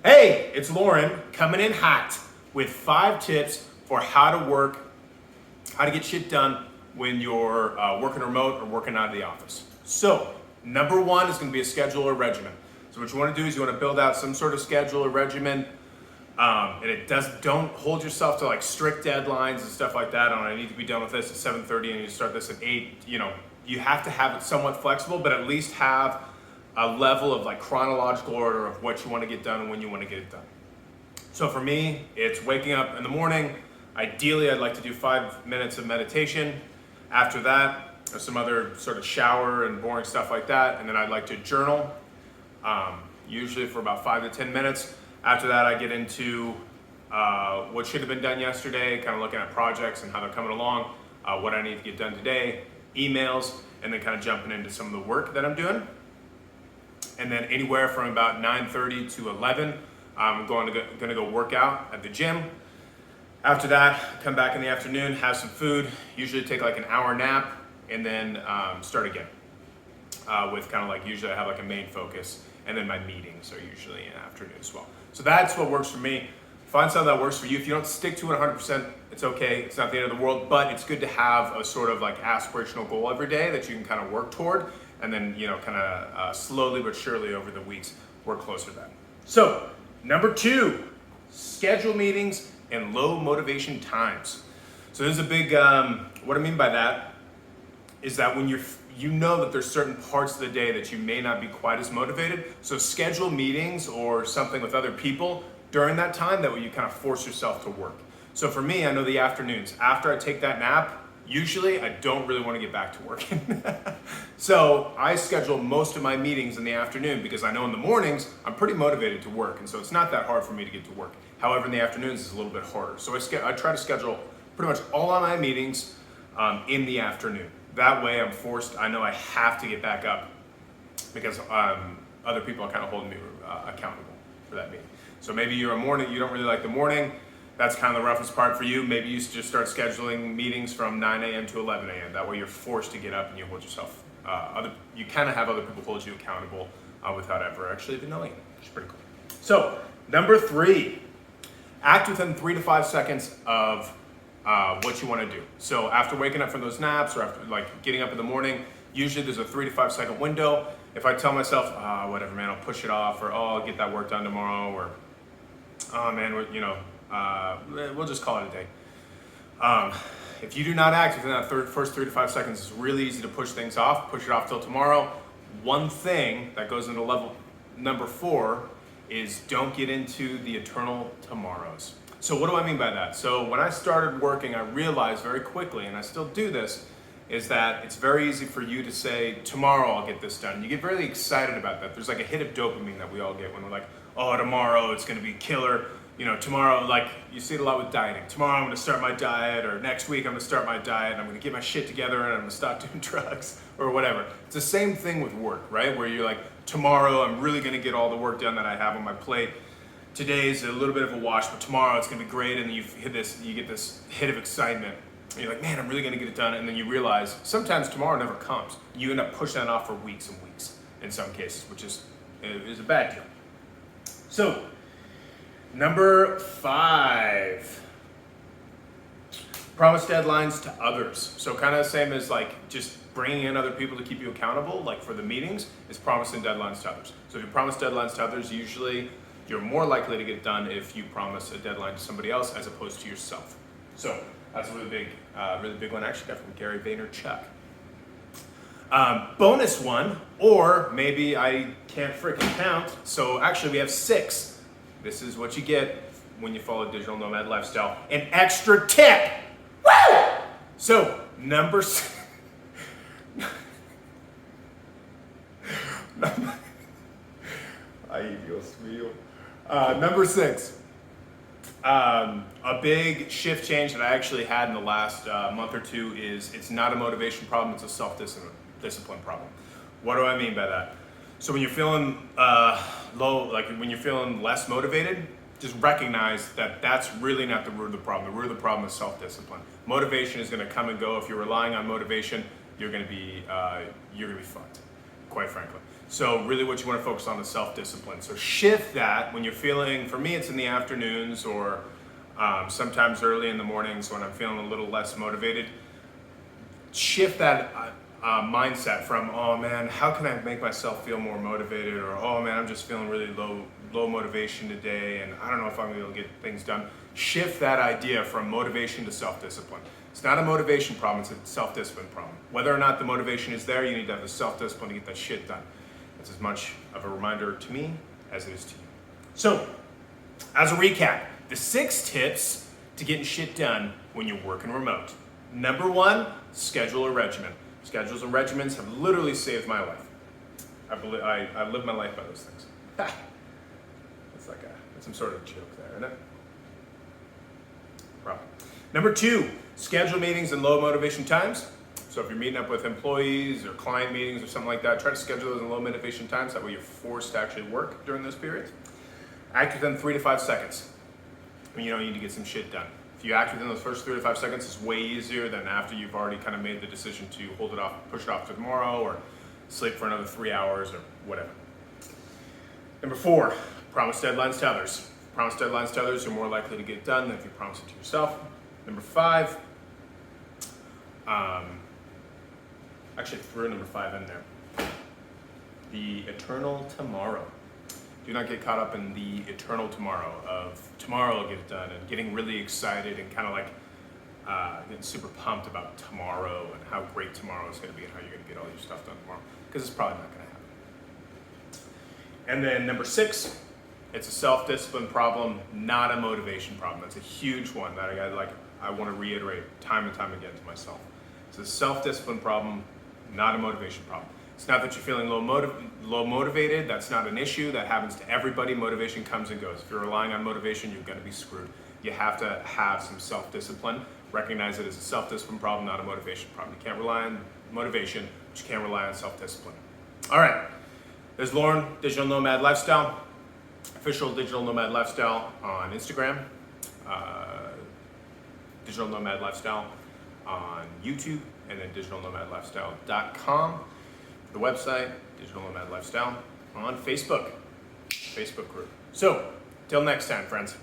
Hey, it's Lauren coming in hot with 5 tips for how to get shit done when you're working remote or working out of the office. So, number 1 is going to be a schedule or regimen. So what you want to do is you want to build out some sort of schedule or regimen, and don't hold yourself to like strict deadlines and stuff like that. I need to be done with this at 7:30 and you start this at 8. You have to have it somewhat flexible, but at least have a level of like chronological order of what you want to get done and when you want to get it done. So for me, it's waking up in the morning. Ideally, I'd like to do 5 minutes of meditation. After that, there's some other sort of shower and boring stuff like that. And then I'd like to journal, usually for about 5 to 10 minutes. After that, I get into what should have been done yesterday, kind of looking at projects and how they're coming along, what I need to get done today, emails, and then kind of jumping into some of the work that I'm doing. And then anywhere from about 9:30 to 11, I'm going to go work out at the gym. After that, come back in the afternoon, have some food, usually take like an hour nap, and then start again. With kind of like, usually I have like a main focus, and then my meetings are usually in the afternoon as well. So that's what works for me. Find something that works for you. If you don't stick to it 100%, it's okay. It's not the end of the world, but it's good to have a sort of like aspirational goal every day that you can kind of work toward, and then, kind of slowly but surely over the weeks, work closer to that. So, number 2, schedule meetings in low motivation times. So there's a big, what I mean by that is that when you know that there's certain parts of the day that you may not be quite as motivated, so schedule meetings or something with other people during that time, that way you kind of force yourself to work. So for me, I know the afternoons, after I take that nap, usually I don't really want to get back to working. So I schedule most of my meetings in the afternoon because I know in the mornings I'm pretty motivated to work, and so it's not that hard for me to get to work. However, in the afternoons it's a little bit harder. So I try to schedule pretty much all of my meetings in the afternoon. That way I'm forced, I know I have to get back up because other people are kind of holding me accountable for that meeting. So maybe you're a morning, you don't really like the morning. That's kind of the roughest part for you. Maybe you just start scheduling meetings from 9 a.m. to 11 a.m. That way you're forced to get up and you hold yourself, you kind of have other people hold you accountable without ever actually even knowing it, which is pretty cool. So, number 3, act within 3 to 5 seconds of what you want to do. So after waking up from those naps or after like getting up in the morning, usually there's a 3 to 5 second window. If I tell myself, whatever man, I'll push it off, or I'll get that work done tomorrow, or oh man, we'll just call it a day. If you do not act within that first 3 to 5 seconds, it's really easy to push things off, push it off till tomorrow. One thing that goes into level number 4 is don't get into the eternal tomorrows. So what do I mean by that? So when I started working, I realized very quickly, and I still do this, is that it's very easy for you to say, tomorrow I'll get this done. You get really excited about that. There's like a hit of dopamine that we all get when we're like, oh, tomorrow it's gonna be killer. Tomorrow, like you see it a lot with dieting. Tomorrow I'm gonna start my diet, or next week I'm gonna start my diet, and I'm gonna get my shit together and I'm gonna stop doing drugs, or whatever. It's the same thing with work, right? Where you're like, tomorrow I'm really gonna get all the work done that I have on my plate. Today's a little bit of a wash, but tomorrow it's gonna be great, and then you get this hit of excitement. And you're like, man, I'm really gonna get it done, and then you realize sometimes tomorrow never comes. You end up pushing that off for weeks and weeks in some cases, which is a bad deal. So, number 5, promise deadlines to others. So kind of the same as like just bringing in other people to keep you accountable, like for the meetings, is promising deadlines to others. So if you promise deadlines to others, usually you're more likely to get it done if you promise a deadline to somebody else as opposed to yourself. So that's a really big one. I actually got from Gary Vaynerchuk. Bonus one, or maybe I can't freaking count. So actually we have 6. This is what you get when you follow digital nomad lifestyle. An extra tip. Woo! So number 6. Number 6. A big shift change that I actually had in the last month or 2 is it's not a motivation problem, it's a self-discipline problem. What do I mean by that? So when you're feeling low, like when you're feeling less motivated, just recognize that that's really not the root of the problem. The root of the problem is self-discipline. Motivation is going to come and go. If you're relying on motivation, you're going to be fucked, quite frankly. So really what you want to focus on is self-discipline. So shift that when you're feeling, for me it's in the afternoons or sometimes early in the mornings when I'm feeling a little less motivated. Shift that mindset from, oh man, how can I make myself feel more motivated? Or, oh man, I'm just feeling really low motivation today and I don't know if I'm gonna be able to get things done. Shift that idea from motivation to self-discipline. It's not a motivation problem, it's a self-discipline problem. Whether or not the motivation is there, you need to have the self-discipline to get that shit done. It's as much of a reminder to me as it is to you. So, as a recap, the 6 tips to getting shit done when you're working remote. Number 1, schedule a regimen. Schedules and regimens have literally saved my life. I live my life by those things. That's some sort of joke there, isn't it? Probably. Number 2, schedule meetings in low motivation times. So if you're meeting up with employees or client meetings or something like that, try to schedule those in low motivation times. That way you're forced to actually work during those periods. Act within 3 to 5 seconds when you don't need to get some shit done. If you act within those first 3 to 5 seconds, it's way easier than after you've already kind of made the decision to hold it off, push it off to tomorrow, or sleep for another 3 hours or whatever. Number 4, promise deadlines to others. Promise deadlines to others, you're more likely to get done than if you promise it to yourself. Number 5, actually I threw number 5 in there. The eternal tomorrow. Do not get caught up in the eternal tomorrow of tomorrow I'll get it done and getting really excited and kind of like getting super pumped about tomorrow and how great tomorrow is going to be and how you're going to get all your stuff done tomorrow, because it's probably not going to happen. And then number 6, it's a self-discipline problem, not a motivation problem. That's a huge one that I want to reiterate time and time again to myself. It's a self-discipline problem, not a motivation problem. It's not that you're feeling low motivated. That's not an issue. That happens to everybody. Motivation comes and goes. If you're relying on motivation, you're going to be screwed. You have to have some self-discipline. Recognize it as a self-discipline problem, not a motivation problem. You can't rely on motivation, but you can't rely on self-discipline. All right. There's Lauren, Digital Nomad Lifestyle, official Digital Nomad Lifestyle on Instagram, Digital Nomad Lifestyle on YouTube, and then digitalnomadlifestyle.com. The website, Digital Nomad Lifestyle, on Facebook group. So, till next time, friends.